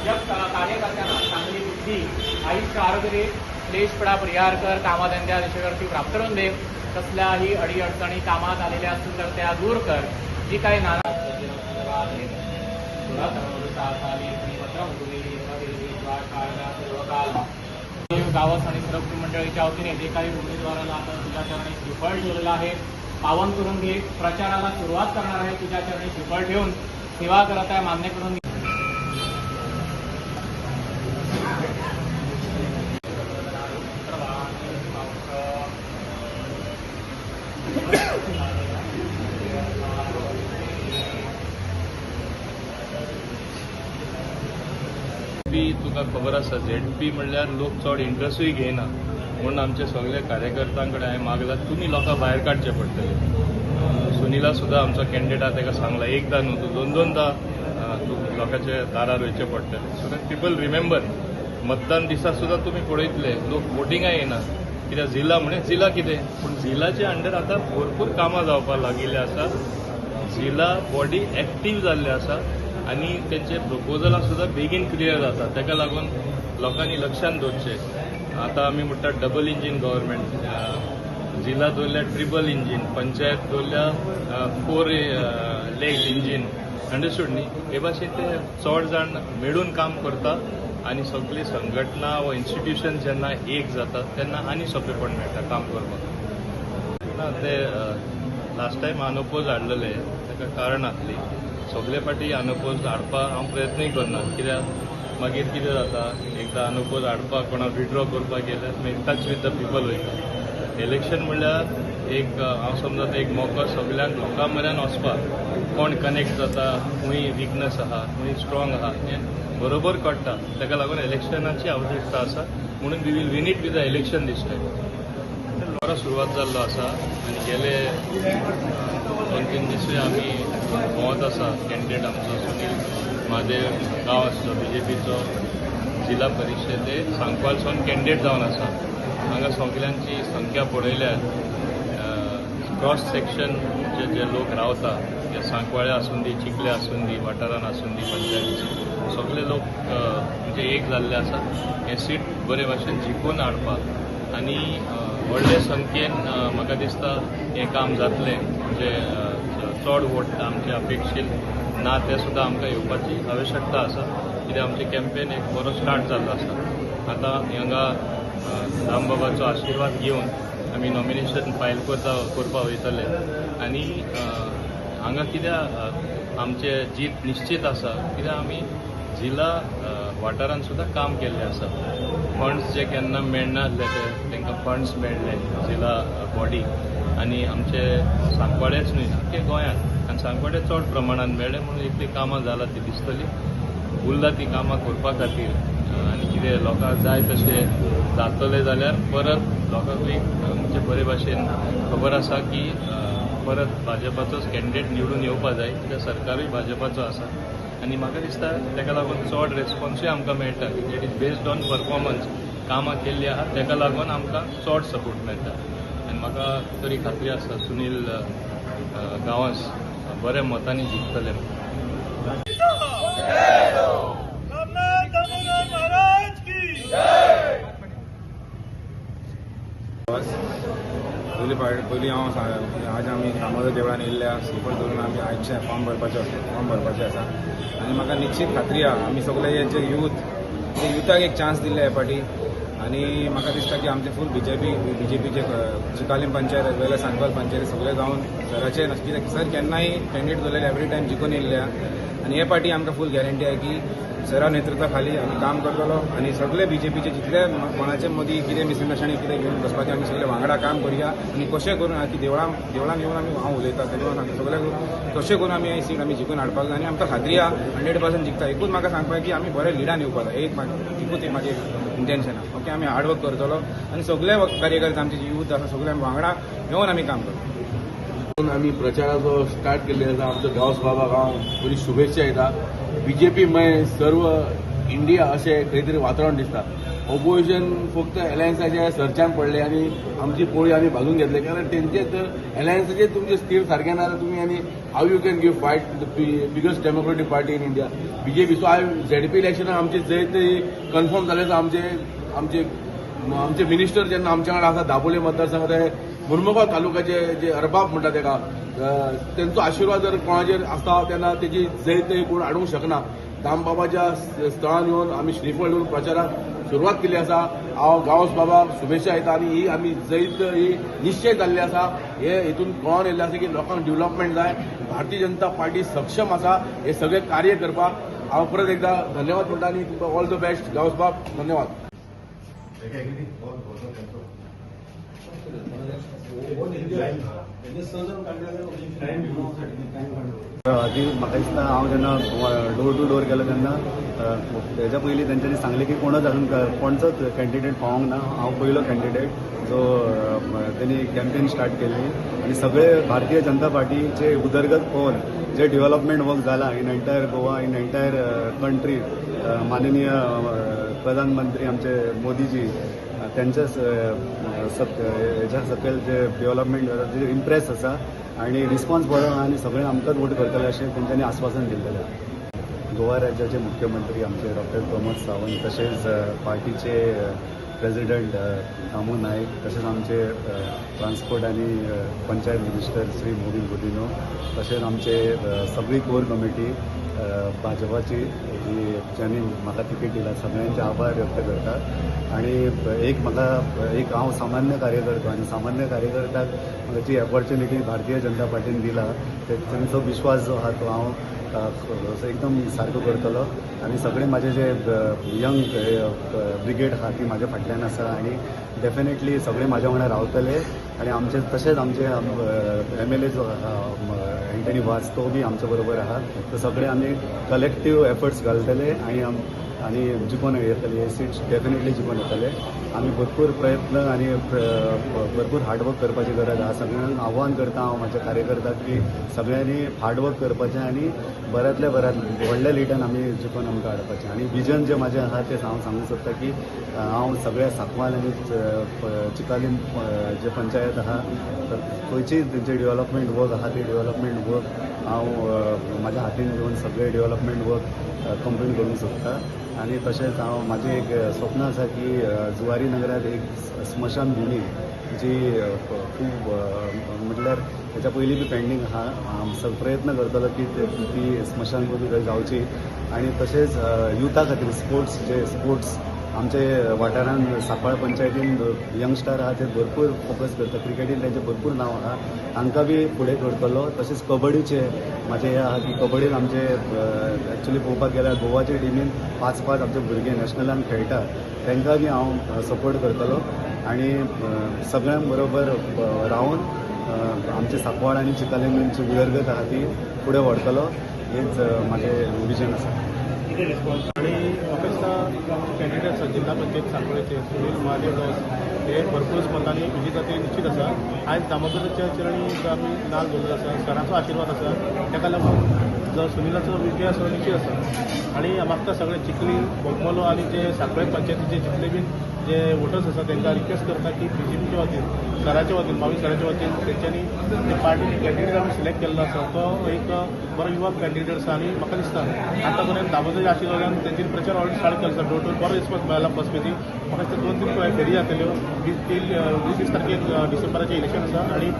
भाजप कार्यकर्त्यांना चांगली बुद्धी, आयुष्य आरोग्य, क्लेशपडा परिहार कर, कामाधंद्या दिशेवरती प्राप्त करून दे. कसल्याही अडीअडचणी कामात आलेल्या असतील तर त्या दूर कर. जी काही नाना गावास आणि सर्व मंडळीच्या वतीने जे काही उमेदवाराला आता तुझ्या चरणी श्रीफळ ठेवलेलं आहे, पावन करून घे. प्रचाराला सुरुवात करणार आहे, तुझ्या चरणी श्रीफळ ठेवून सेवा करत आहे, मान्य करून तुका खबर आसा झेडपी म्हणल्यार लोक चड इंट्रस्टूय घेयना म्हणून आमचे सगळे कार्यकर्त्यांकडे हांवें मागला तुमी लोकां भायर काडचे पडटले. सुनिला सुद्धा आमचो कॅन्डिडेट आहा ताका सांगला एकदां न्हू तूं दोन दोनदां लोकांच्या दारार वयचे पडटले. सो दॅट पीपल रिमेंबर मतदान दिसा सुद्धा तुमी पळयतले लोक वोटिंगाक येना कित्याक झिला म्हणजे झिला कितें पूण झिलाच्या अंडर आतां भरपूर कामां जावपाक लागिल्ले आसा. झिला बॉडी एक्टीव जाल्ले आसा आनी तेंचे प्रपोजलां सुद्धा बेगीन क्लियर जाता. ताका लागून लोकांनी लक्षांत दवरचें. आतां आमी म्हणटात डबल इंजीन गव्हर्मेंट, जिल्हा दवरल्या ट्रिपल इंजीन, पंचायत दवरल्या 4 लेग इंजीन. अंडरस्टूड न्ही? हे भाशेन ते चड जाण मेळून काम करता आनी सगळी संघटना वा इन्स्टिट्यूशन जेन्ना एक जातात तेन्ना आनी सोंपेपण मेळटा काम करपाक. ते लास्ट टायम अनोपोज हाडलेले ताका कारण आसली. सगळे फाटी अनोपोज हाडपाक हांव प्रयत्नूय करना कित्याक मागीर कितें जाता एकदां अनोपोज हाडपाक कोणाक विड्रॉ करपाक गेल्यार मागीर टच विथ द पीपल वयता. इलेक्शन म्हणल्यार एक हांव समजता एक मौको सगळ्यांक लोकां मेरेन वचपाक कोण कनेक्ट जाता, खूंय विकनस आहा, खूंय स्ट्रॉंग आहा हें बरोबर कळटा. ताका लागून इलेक्शनाची आवश्यकता आसा म्हणून we will win it with the election this time. बरो सुरवात जाल्लो आसा आनी गेले 2-3 दीस आमी भोंवत आसा. कॅन्डिडेट आमचो सुनील महादेव गांवस बीजेपीचो जिल्हा परिशदेक सांकवालसून कॅन्डिडेट जावन आसा. हांगा सगळ्यांची संख्या पळयल्यार क्रॉस सेक्शन जे लोक रावता ते सांकवाळे आसून दी, चिखले आसून दी, वाठारान आसून दी, पंचायतीचे सगळे लोक म्हणजे एक जाल्ले आसा. हें सीट बरे भाशेन जिखून हाडपाक आनी व्हडले संख्येन म्हाका दिसता हें काम जातलें. म्हणजे चड वोट आमचे अपेक्षीत ना ते सुद्दां आमकां येवपाची आवश्यकता आसा कित्याक आमचें कॅम्पेन एक बरो स्टार्ट जाल्लो आसा. आतां हांगा रामबाबाचो आशिर्वाद घेवन आमी नॉमिनेशन फायल करपाक वयतले आनी हांगा कित्याक आमचें जीत निश्चित आसा कित्याक आमी जिल्हा वाठारांत सुद्दां काम केल्लें आसा. फंड्स जे केन्ना मेळनासले तांकां फंड्स मेळ्ळे जिल्हा बॉडी आनी आमचे सांकवाडेच न्हय आख्खे गोंयांत आनी सांकवाडे चड प्रमाणांत मेळ्ळे म्हणून इतलीं कामां जालां ती दिसतली. उरलां ती कामां करपा खातीर आनी कितें लोकांक जाय तशें जातलें जाल्यार परत लोकांकूय म्हणजे बरे भाशेन खबर आसा की परत भाजपाचोच कॅन्डिडेट निवडून येवपाक जाय कित्याक सरकारूय भाजपाचो आसा. आनी म्हाका दिसता ताका लागून चड रेस्पॉन्सूय आमकां मेळटा it is based on performance. कामां केल्लीं आहा ताका लागून आमकां चड सपोर्ट मेळटा आनी म्हाका तरी खात्री आसा सुनील गांवस बऱ्या मतांनी जिखतले. पयलीं हांव आज आमी दामोदर देवळान येयल्ल्या श्रीफळ दवरून आमी आयचे फॉर्म भरपाचें आसा आनी म्हाका निश्चित खात्री आहा आमी सगळे जे युथाक एक चान्स दिल्ले हे फाटी आनी म्हाका दिसता की आमचे फूल बीजेपीचे चिकालीम पंचायत एज वेल एज सांकवाल पंचायत सगळे जावन सराचे कित्याक सर केन्नाय कॅन्डिडेट दवरलेले एवरी टायम जिखून येयल्ले आनी हे फाटी आमकां फूल गॅरंटी आहे की सरा नेतृत्वा खाली आमी काम करतलो आनी सगळे बीजेपीचे जितले कोणाचे मदीं कितें मिसअंडरस्टँडींग कितें घेवन बसपाचें आमी सगळे वांगडा काम करुया आनी कशें करून की देवळान येवन आमी हांव उलयता तेन्ना सगळे कशें करून आमी सीट आमी जिखून हाडपाक जाय आनी आमकां खात्री आहा 100% जिखता. एकूच म्हाका सांगपाक की आमी बरे लिडान येवपाक जाय एकूच एक म्हाजें इंटेन्शन आहा. ओके आमी हार्डवर्क करतलो आनी सगळे कार्यकर्ते आमचे जे यूथ आसा सगळे वांगडा येवन आमी काम करतलो. आमी प्रचाराचो स्टार्ट केल्ले आसा. आमचो गांवस बाबाक हांव बरी शुभेच्छा दिता. बीजेपी मय सर्व इंडिया अशें खंय तरी वातावरण दिसता. ऑपोजिशन फक्त अलायन्साच्या सर्चान पडले आणि आमची पोळी आम्ही भाजून घेतले कारण त्यांचे तर अलायन्साचे तुमचे स्थिर सारखे ना तुम्ही आणि how you can give fight the biggest democratic party in India BJP. So ZP इलेक्शनाक आमचे जैत कन्फर्म जाले आमचे मिनिस्टर जेन्ना आमच्या कडेन आसा दाबोळे मतदारसंघात ते मुर्मुगांव तालुक्याचे जे अरबाब म्हणटा तेका त्यांचो आशिर्वाद जर कोणाचेर आसता तेन्ना तेजी जैत कोण हाडूंक शकना. दामबाबाच्या स्थळान येवन आमी श्रीफळ घेवन प्रचाराक सुरवात केली आसा. हांव गांवस बाबाक शुभेच्छा दिता आनी ही आमी जैत ही निश्चय जाल्ली आसा. हे हितून कळोन येयल्लें आसा की लोकांक डेव्हलपमेंट जाय. भारतीय जनता पार्टी सक्षम आसा हे सगळे कार्य करपाक. हांव परत एकदा धन्यवाद म्हणटा आनी तुमकां ऑल द बेस्ट गांवस बाब. धन्यवाद. आधी म्हाका दिसता हांव जेन्ना डोर टू डोर गेलो तेन्ना तेच्या पयलीं तेंच्यांनी सांगलें की कोणच अजून कोणचोच कॅन्डिडेट पावोंक ना. हांव पयलो कॅन्डिडेट सो तेणी कॅम्पेन स्टार्ट केल्ली आनी सगळे भारतीय जनता पार्टीचे उदरगत पळोवन जे डेव्हलपमेंट वर्क जाला in entire Goa in entire country माननीय प्रधानमंत्री आमचे मोदीजी त्यांच्या हेच्या सकयल जे डेव्हलपमेंट जाता तेजेर इम्प्रेस आसा आनी रिस्पॉन्स बरो आहा आनी सगळे आमकांच वोट करतले अशें तेंच्यांनी आश्वासन दिल्लेलें आहा. गोवा राज्याचे मुख्यमंत्री आमचे डॉक्टर प्रमोद सावंत तशेंच पार्टीचे प्रेसिडेंट दामू नायक तशेंच आमचे ट्रान्सपोर्ट आनी पंचायत मिनिस्टर श्री मोविन गुदिनो तशेंच आमचे सगळी कोर कमिटी भाजपाची जी ज्यांनी म्हाका तिकीट दिला सगळ्यांचे आभार व्यक्त करता. आणि एक हांव सामान्य कार्यकर्तो आनी सामान्य कार्यकर्त्याक जी ऑपॉर्च्युनिटी भारतीय जनता पार्टीन दिला तेंचो विश्वास जो आहा तो हांव एकदम सारको करतलो आनी सगळे म्हाजे जे यंग ब्रिगेड आहा ती म्हाज्या फाटल्यान आसा आनी डेफिनेटली सगळे म्हाज्या वांगडा रावतले आनी आमचे तशेंच आमचे MLA जो आहा एंटनी वाज तो बी आमच्या बरोबर आहा. तर सगळे आमी कलेक्टीव एफर्ट्स घालतले आनी जिखून येतले हे सीट्स डेफिनेटली जिखून येतले. आमी भरपूर प्रयत्न आनी भरपूर हार्डवर्क करपाची गरज आहा. सगळ्यांक आव्हान करता हांव म्हाज्या कार्यकर्त्याक की सगळ्यांनी हार्डवर्क करपाचें आनी बऱ्यांतल्या बऱ्यात व्हडल्या लिटान आमी जिखून आमकां हाडपाचें. आनी विजन जें म्हाजें आहा तें हांव सांगूंक सोदता की हांव सगळ्या सांकवाल आनी चिकालीम जे पंचायत आहा खंयचीय तेंचे डेव्हलपमेंट वर्क आहा ते डेव्हलपमेंट वर्क हांव म्हाज्या हातीन घेवन सगळे डेव्हलपमेंट वर्क कंप्लीट करूंक सोदता. आनी तशेंच हांव म्हाजें एक स्वप्न आसा की जुवारी नगरांत एक स्मशान भुमी जी खूब म्हटल्यार तेच्या पयलीं बी पेंडींग आहा. हांव प्रयत्न करतलो की ती स्मशान भुमी थंय जावची. आनी तशेंच युथा खातीर स्पोर्ट्स आमचे वाठारांत सांकवाळ पंचायतीन यंगस्टर आहा ते भरपूर फोकस करता. क्रिकेटीन तेंचें भरपूर नांव आहा तांकां बी फुडें करतलो. तशेंच कबड्डीचे म्हाजें हें आहा की कबड्डीन आमचे एक्चुली पळोवपाक गेल्यार गोवाचे टिमीन 5 आमचे भुरगे नॅशनलान खेळटा तांकां बी हांव सपोर्ट करतलो आनी सगळ्यां बरोबर रावन आमचे सांकवाळ आनी चिकालीमची उदरगत आहा ती फुडें व्हरतलो हेच म्हाजें विजन आसा. आणि म्हाका दिसता कॅन्डिडेट्स जिल्हा पंचायत सांकवाळेचे सुनील महादेव गांवस हे भरपूर मतांनी विजय जातले निश्चित आसा. आयज दामोदराच्या चरणी जो आमी नाल दवरलो आसा सरांचो आशिर्वाद आसा ताका लागून जो सुनीलाचो विजय आसा निश्चित आसा. आनी म्हाका दिसता सगळे चिखली बोगमलो आनी जे सांकवाळे पंचायतीचे जितले बीन जे वोटर्स आसा तांकां रिक्वेस्ट करता की BJPच्या वतीन सराच्या वतीन मावी सराच्या वतीन तेंच्यांनी जे पार्टीनी कॅन्डिडेट आमी सिलेक्ट केल्लो आसा तो एक बरो युवा कॅन्डिडेट आसा. आनी म्हाका दिसता आतां पर्यंत दामोदराच्या आशिर्वादान तेंच्यांनी प्रचार ऑलरेडी स्टार्ट केलो आसा. डोर टू बरो रिस्पॉन्स मेळ्ळा फर्स्ट फेजी. म्हाका दिसता 2-3 फेरी जातल्यो. 20 तारखेक डिसेंबराचें इलेक्शन आसा आनी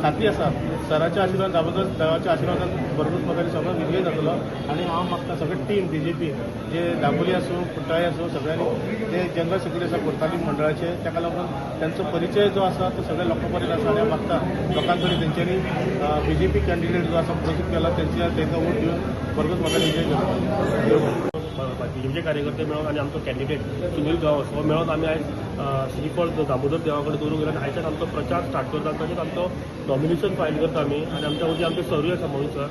खात्री आसा सराच्या आशिर्वाद दामोदर देवाच्या आशिर्वादान भरपूर मतांनी सगळो विजय जातलो. आनी हांव मागता सगळे टीम BJP जे दाबोली आसूं कुट्टाळे आसूं सगळ्यांनी जे जनरल सेक्रेटरी आसा कोर्तालीम मंडळाचे ताका लागून तांचो परिचय जो आसा तो सगळ्या लोकां पर्यंत आसा. आनी हांव मागता लोकां कडेन तेंच्यांनी BJP कॅन्डिडेट जो आसा प्रोजेक्ट केला तांकां वोट दिवन भरपूर मतांनी विजय करता. BJP कार्यकर्ते मेळोन आनी आमचो कॅन्डिडेट सुनील गांवस हो मेळोन आमी आयज श्रीफळ दामोदर देवा कडेन दवरूंक गेला आनी आयच्यान आमचो प्रचार स्टार्ट करता. तशेंच आमचो नॉमिनेशन फायल करता आमी आनी आमच्या वरवीं आमचे सरूय आसा म्हणून सर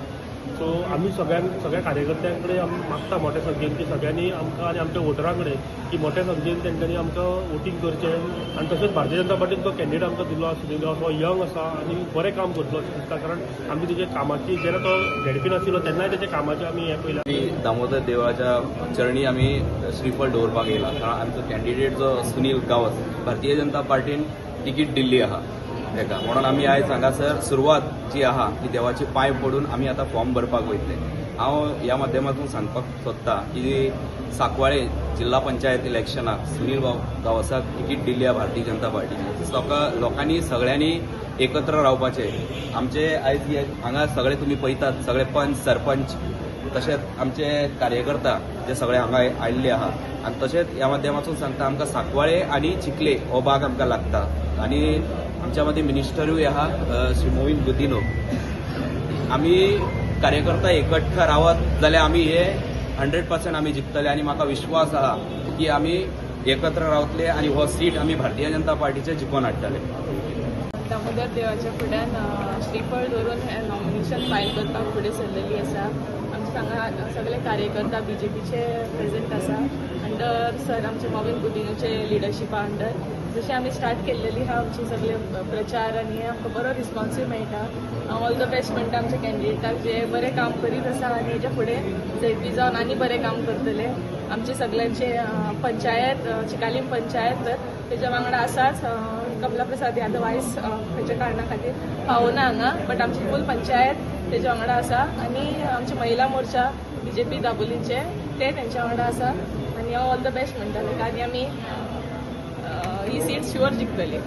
सो आम्ही सगळ्या कार्यकर्त्यांकडे आमी मागता मोठ्या संख्येन की सगळ्यांनी आमकां आनी आमच्या वोटरांकडे की मोठ्या संख्येन तेंच्यांनी आमकां वोटींग करचें आनी तशेंच भारतीय जनता पार्टीन तो कॅन्डिडेट आमकां दिल्लो सुनील गावस हो यंग आसा आनी बरें काम करतलो अशें दिसता कारण आमी तेजे कामाची जेन्ना तो झेडपीन आशिल्लो तेन्नाय तेच्या कामाचें आमी हें पयलां. श्री दामोदर देवळाच्या चरणी आमी श्रीफळ दवरपाक येयला कारण आमचो कॅन्डिडेट जो सुनील गावस भारतीय जनता पार्टीन तिकीट दिल्ली आहा तेका म्हणून आमी आयज हांगासर सुरवात जी आहा ती देवाचे पांय पडून आमी आतां फॉर्म भरपाक वयतले. हांव ह्या माध्यमातून सांगपाक सोदतां की सांकवाळे जिल्हा पंचायत इलेक्शनाक सुनील गावसाक तिकीट दिल्ली आहा भारतीय जनता पार्टीची. लोकांनी सगळ्यांनी एकत्र रावपाचें. आमचे आयज हांगा सगळे तुमी पळयतात सगळे पंच सरपंच तशेंच आमचे कार्यकर्ता जे सगळे हांगा आयिल्ले आहा आनी तशेंच ह्या माध्यमातून सांगता आमकां सांकवाळे आनी चिखले हो भाग आमकां लागता आनी आमच्या मदीं मिनिस्टरूय आहा श्री मोविन गुदिनो. आमी कार्यकर्ता एकठ्ठा रावत जाल्यार आमी हे 100% आमी जिखतले आनी म्हाका विश्वास आहा की आमी एकत्र रावतले आनी हो सीट आमी भारतीय जनता पार्टीचे जिखोवन हाडटले. दामोदर देवाच्या फुड्यान श्रीफळ दवरून नॉमिनेशन फायल करपाक फुडें सरलेली आसा. आमचे हांगा सगळे कार्यकर्ता बीजेपीचे प्रेझेंट आसा अंडर सर आमचे मोविन गुदिनोचे लिडरशिपा अंडर. जशें आमी स्टार्ट केल्लेली आहा आमचे सगळे प्रचार आनी हे आमकां बरो रिस्पॉन्सूय मेळटा. हांव ऑल द बेस्ट म्हणटा आमच्या कॅन्डिडेटाक जे बरें काम करीत आसा आनी हेच्या फुडें झेडपी जावन आनी बरें काम करतले. आमचे सगळ्यांचे पंचायत चिकालीम पंचायत तेच्या वांगडा आसाच. कमला प्रसाद यादव आयज खंयच्या कारणा खातीर पावना हांगा बट आमची फूल पंचायत तेच्या वांगडा आसा आनी आमचे महिला मोर्चा बीजेपी दाबोलीचे ते तेंच्या वांगडा आसा आनी हांव ऑल द बेस्ट म्हणटाले आनी आमी ही सीट शुअर जिखतली.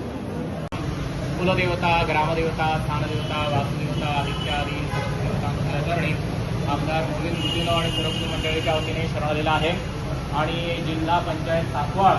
कुलदेवता ग्रामदेवता स्थानदेवता वास्तुदेवता आदित्य आदी सर्व देवतांच्या चरणी आमदार मोविन गुदिनो आणि सुरक्षित मंडळीच्या वतीने शरण आलेला आहे आणि जिल्हा पंचायत सांकवाळ